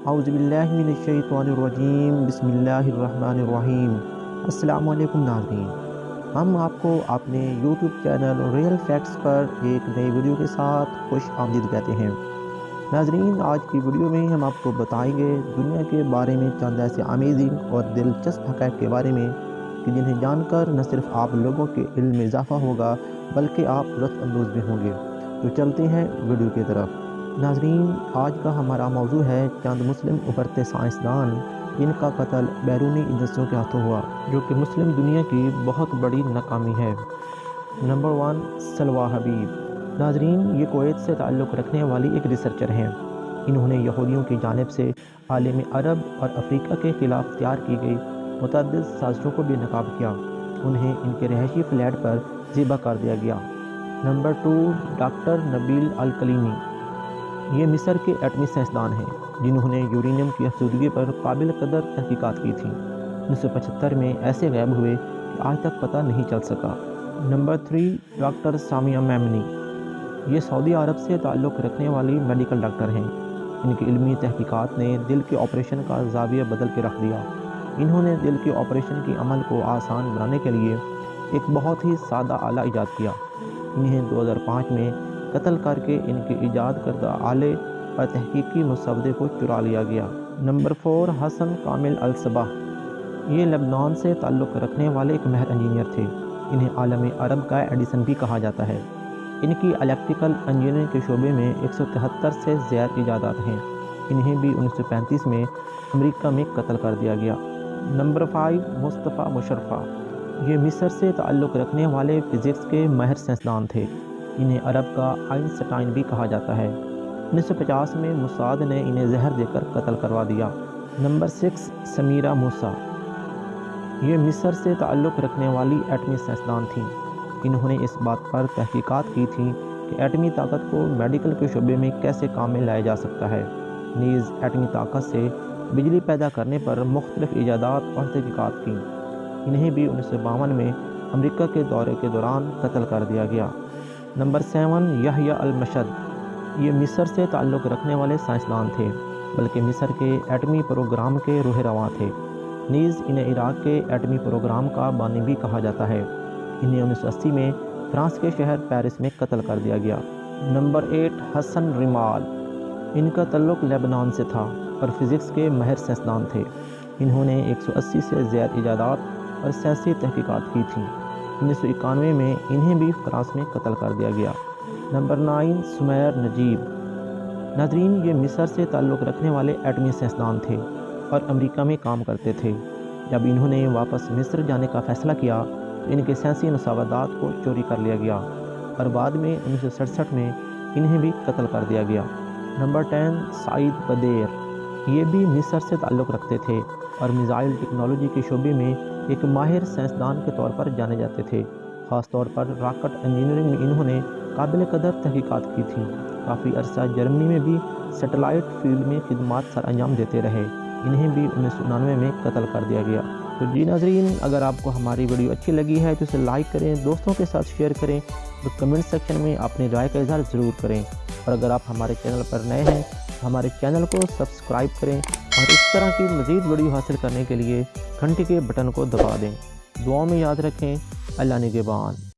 اعوذ باللہ من الشیطان الرجیم، بسم اللہ الرحمن الرحیم۔ السلام علیکم ناظرین، ہم آپ کو اپنے یوٹیوب چینل ریئل فیکٹس پر ایک نئی ویڈیو کے ساتھ خوش آمدید کہتے ہیں۔ ناظرین، آج کی ویڈیو میں ہم آپ کو بتائیں گے دنیا کے بارے میں چند ایسے امیزنگ اور دلچسپ حقائق کے بارے میں کہ جنہیں جان کر نہ صرف آپ لوگوں کے علم میں اضافہ ہوگا بلکہ آپ لطف اندوز بھی ہوں گے۔ تو چلتے ہیں ویڈیو کی طرف۔ ناظرین، آج کا ہمارا موضوع ہے چند مسلم ابھرتے سائنسدان جن کا قتل بیرونی ایجنسیوں کے ہاتھوں ہوا، جو کہ مسلم دنیا کی بہت بڑی ناکامی ہے۔ نمبر 1، سلویٰ حبیب۔ ناظرین، یہ کویت سے تعلق رکھنے والی ایک ریسرچر ہیں۔ انہوں نے یہودیوں کی جانب سے عالم عرب اور افریقہ کے خلاف تیار کی گئی متعدد سازشوں کو بھی ناکام کیا۔ انہیں ان کے رہائشی فلیٹ پر ذبح کر دیا گیا۔ نمبر 2، ڈاکٹر نبیل الکلینی۔ یہ مصر کے ایٹمی سائنسدان ہیں جنہوں نے یورینیم کی افزودگی پر قابل قدر تحقیقات کی تھیں۔ 1975 میں ایسے غائب ہوئے کہ آج تک پتہ نہیں چل سکا۔ Number 3، doctor Samiya Memoni. یہ سعودی عرب سے تعلق رکھنے والی میڈیکل ڈاکٹر ہیں۔ ان کی علمی تحقیقات نے دل کے آپریشن کا زاویہ بدل کے رکھ دیا۔ انہوں نے دل کے آپریشن کے عمل کو آسان بنانے کے لیے ایک بہت ہی سادہ آلہ ایجاد کیا۔ انہیں 2005 میں قتل کر کے ان کے ایجاد کردہ آلے اور تحقیقی مسودے کو چرا لیا گیا۔ نمبر 4، حسن کامل الصباح۔ یہ لبنان سے تعلق رکھنے والے ایک ماہر انجینئر تھے۔ انہیں عالم عرب کا ایڈیسن بھی کہا جاتا ہے۔ ان کی الیکٹریکل انجینئرنگ کے شعبے میں 173 سے زیادہ ایجادات ہیں۔ انہیں بھی 1935 میں امریکہ میں قتل کر دیا گیا۔ نمبر 5، مصطفیٰ مشرفہ۔ یہ مصر سے تعلق رکھنے والے فزکس کے ماہر سائنسدان تھے۔ انہیں عرب کا آئنسٹائن بھی کہا جاتا ہے۔ 1950 میں موساد نے انہیں زہر دے کر قتل کروا دیا۔ نمبر 6، سمیرہ موسیٰ۔ یہ مصر سے تعلق رکھنے والی ایٹمی سائنسدان تھیں۔ انہوں نے اس بات پر تحقیقات کی تھیں کہ ایٹمی طاقت کو میڈیکل کے شعبے میں کیسے کام میں لایا جا سکتا ہے۔ نیز ایٹمی طاقت سے بجلی پیدا کرنے پر مختلف ایجادات اور تحقیقات کیں۔ انہیں بھی 1952 میں امریکہ کے دورے کے دوران قتل کر دیا گیا۔ نمبر 7، یحییٰ المشد۔ یہ مصر سے تعلق رکھنے والے سائنسدان تھے، بلکہ مصر کے ایٹمی پروگرام کے روح رواں تھے۔ نیز انہیں عراق کے ایٹمی پروگرام کا بانی بھی کہا جاتا ہے۔ انہیں 1980 میں فرانس کے شہر پیرس میں قتل کر دیا گیا۔ نمبر 8، حسن ریمال۔ ان کا تعلق لیبنان سے تھا اور فزکس کے ماہر سائنسدان تھے۔ انہوں نے 180 سے زیادہ ایجادات اور سائنسی تحقیقات کی تھیں۔ 1991 میں انہیں بھی فرانس میں قتل کر دیا گیا۔ نمبر 9، سمیر نجیب۔ ناظرین، یہ مصر سے تعلق رکھنے والے ایٹمی سائنسدان تھے اور امریکہ میں کام کرتے تھے۔ جب انہوں نے واپس مصر جانے کا فیصلہ کیا تو ان کے سائنسی مسودات کو چوری کر لیا گیا اور بعد میں 1967 میں انہیں بھی قتل کر دیا گیا۔ نمبر 10، سعید بدیر۔ یہ بھی مصر سے تعلق رکھتے تھے اور میزائل ٹیکنالوجی کے شعبے میں ایک ماہر سائنسدان کے طور پر جانے جاتے تھے۔ خاص طور پر راکٹ انجینئرنگ میں انہوں نے قابل قدر تحقیقات کی تھیں۔ کافی عرصہ جرمنی میں بھی سیٹلائٹ فیلڈ میں خدمات سر انجام دیتے رہے۔ انہیں بھی 1999 میں قتل کر دیا گیا۔ تو جی ناظرین، اگر آپ کو ہماری ویڈیو اچھی لگی ہے تو اسے لائک کریں، دوستوں کے ساتھ شیئر کریں اور کمنٹ سیکشن میں اپنی رائے کا اظہار ضرور کریں۔ اور اگر آپ ہمارے چینل پر نئے ہیں تو ہمارے چینل کو سبسکرائب کریں اور اس طرح کی مزید ویڈیو حاصل کرنے کے لیے گھنٹی کے بٹن کو دبا دیں۔ دعاؤں میں یاد رکھیں۔ اللہ نگہبان۔